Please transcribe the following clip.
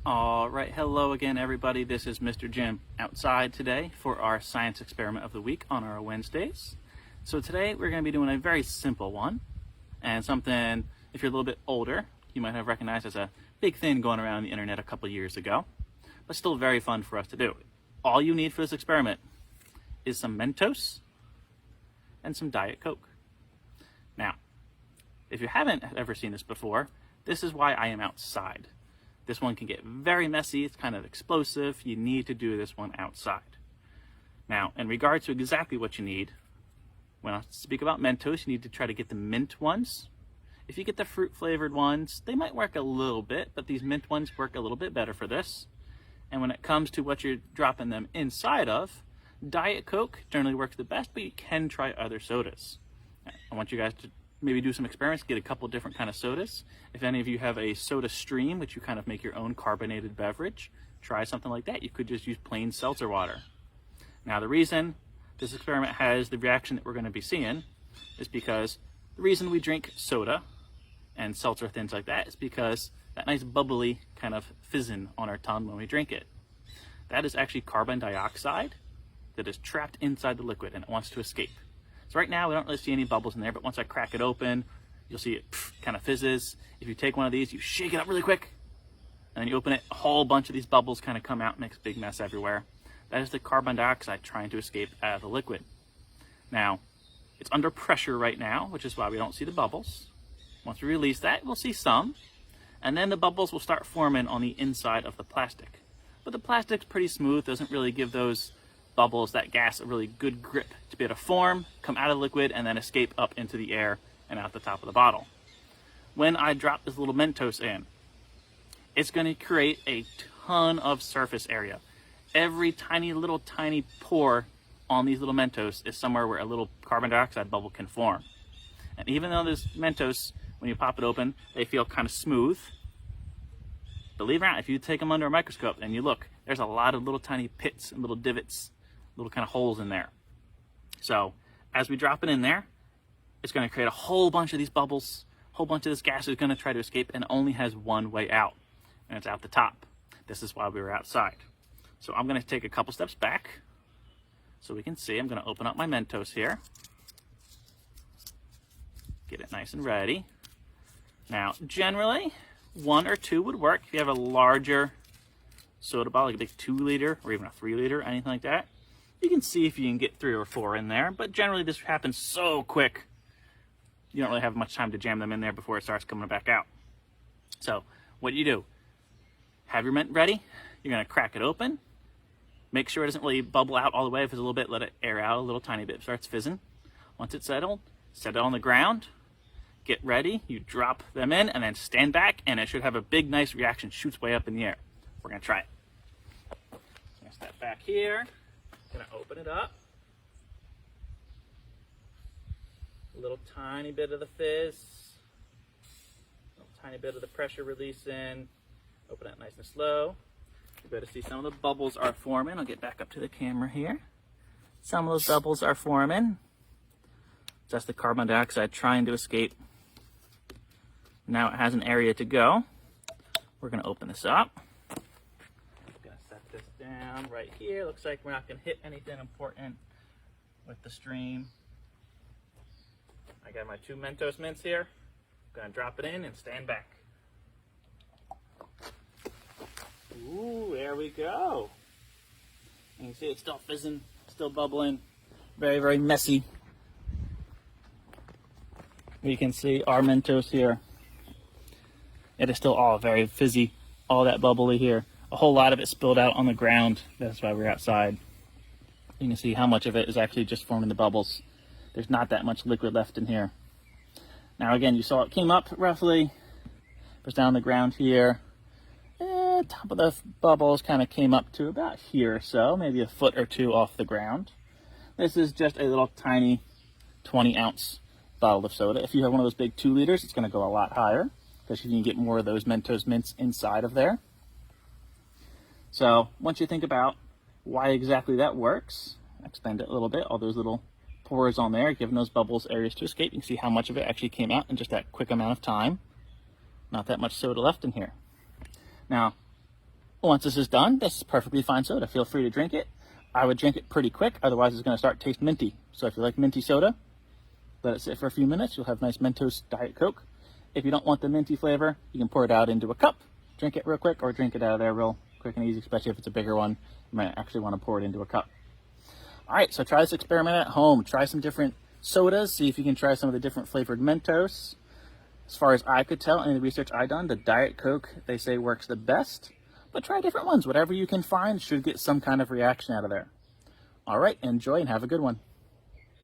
All right, hello again, everybody. This is Mr. Jim outside today for our science experiment of the week on our Wednesdays. So today we're going to be doing a very simple one, and something, if you're a little bit older, you might have recognized as a big thing going around the internet a couple years ago, but still very fun for us to do. All you need for this experiment is some Mentos and some Diet Coke. Now, if you haven't ever seen this before, this is why I am outside. This one can get very messy. It's kind of explosive. You need to do this one outside. Now, in regards to exactly what you need, when I speak about Mentos, you need to try to get the mint ones. If you get the fruit flavored ones, they might work a little bit, but these mint ones work a little bit better for this. And when it comes to what you're dropping them inside of, Diet Coke generally works the best, but you can try other sodas. I want you guys to maybe do some experiments, get a couple different kind of sodas. If any of you have a soda stream, which you kind of make your own carbonated beverage, try something like that. You could just use plain seltzer water. Now, the reason this experiment has the reaction that we're going to be seeing is because the reason we drink soda and seltzer, things like that, is because that nice bubbly kind of fizzing on our tongue when we drink it. That is actually carbon dioxide that is trapped inside the liquid and it wants to escape. So right now we don't really see any bubbles in there, but once I crack it open, you'll see it kind of fizzes. If you take one of these, you shake it up really quick, and then you open it, a whole bunch of these bubbles kind of come out and makes a big mess everywhere. That is the carbon dioxide trying to escape out of the liquid. Now, it's under pressure right now, which is why we don't see the bubbles. Once we release that, we'll see some, and then the bubbles will start forming on the inside of the plastic. But the plastic's pretty smooth, doesn't really give those bubbles, that gas, a really good grip to be able to form, come out of the liquid, and then escape up into the air and out the top of the bottle. When I drop this little Mentos in, it's going to create a ton of surface area. Every tiny pore on these little Mentos is somewhere where a little carbon dioxide bubble can form. And even though this Mentos, when you pop it open, they feel kind of smooth, believe it or not, if you take them under a microscope and you look, there's a lot of little tiny pits and little divots, little kind of holes in there. So as we drop it in there, it's going to create a whole bunch of these bubbles, a whole bunch of this gas is going to try to escape, and it only has one way out, and it's out the top. This is why we were outside. So I'm going to take a couple steps back so we can see. I'm going to open up my Mentos here, get it nice and ready. Now, generally, 1 or 2 would work. If you have a larger soda bottle, like a big 2 liter or even a 3 liter, anything like that, you can see if you can get 3 or 4 in there, but generally this happens so quick, you don't really have much time to jam them in there before it starts coming back out. So what do? Have your mint ready. You're going to crack it open. Make sure it doesn't really bubble out all the way. If it's a little bit, let it air out a little tiny bit. It starts fizzing. Once it's settled, set it on the ground. Get ready. You drop them in and then stand back, and it should have a big, nice reaction. Shoots way up in the air. We're going to try it. I'm going to step back here. Going to open it up. A little tiny bit of the fizz. A little tiny bit of the pressure releasing. Open it nice and slow. You better see some of the bubbles are forming. I'll get back up to the camera here. Some of those bubbles are forming. That's the carbon dioxide trying to escape. Now it has an area to go. We're going to open this up. Going to set this down right here. Looks like we're not going to hit anything important with the stream. I got my 2 Mentos mints here. I'm going to drop it in and stand back. Ooh, there we go. You can see it's still fizzing, still bubbling. Very, very messy. We can see our Mentos here. It is still all very fizzy, all that bubbly here. A whole lot of it spilled out on the ground. That's why we're outside. You can see how much of it is actually just forming the bubbles. There's not that much liquid left in here. Now again, you saw it came up roughly, was down on the ground here. Top of the bubbles kind of came up to about here or so, maybe a foot or 2 off the ground. This is just a little tiny 20-ounce bottle of soda. If you have one of those big 2 liters, it's going to go a lot higher, because you can get more of those Mentos mints inside of there. So once you think about why exactly that works, extend it a little bit, all those little pores on there, giving those bubbles areas to escape. You can see how much of it actually came out in just that quick amount of time. Not that much soda left in here. Now, Once this is done, this is perfectly fine soda. Feel free to drink it. I would drink it pretty quick, otherwise it's going to start to taste minty. So if you like minty soda, let it sit for a few minutes. You'll have nice Mentos Diet Coke. If you don't want the minty flavor, you can pour it out into a cup, drink it real quick, or drink it out of there real quick and easy, especially if it's a bigger one. You might actually want to pour it into a cup. All right, so try this experiment at home. Try some different sodas. See if you can try some of the different flavored Mentos. As far as I could tell, in the research I done, the Diet Coke, they say, works the best. But try different ones. Whatever you can find should get some kind of reaction out of there. All right, enjoy and have a good one.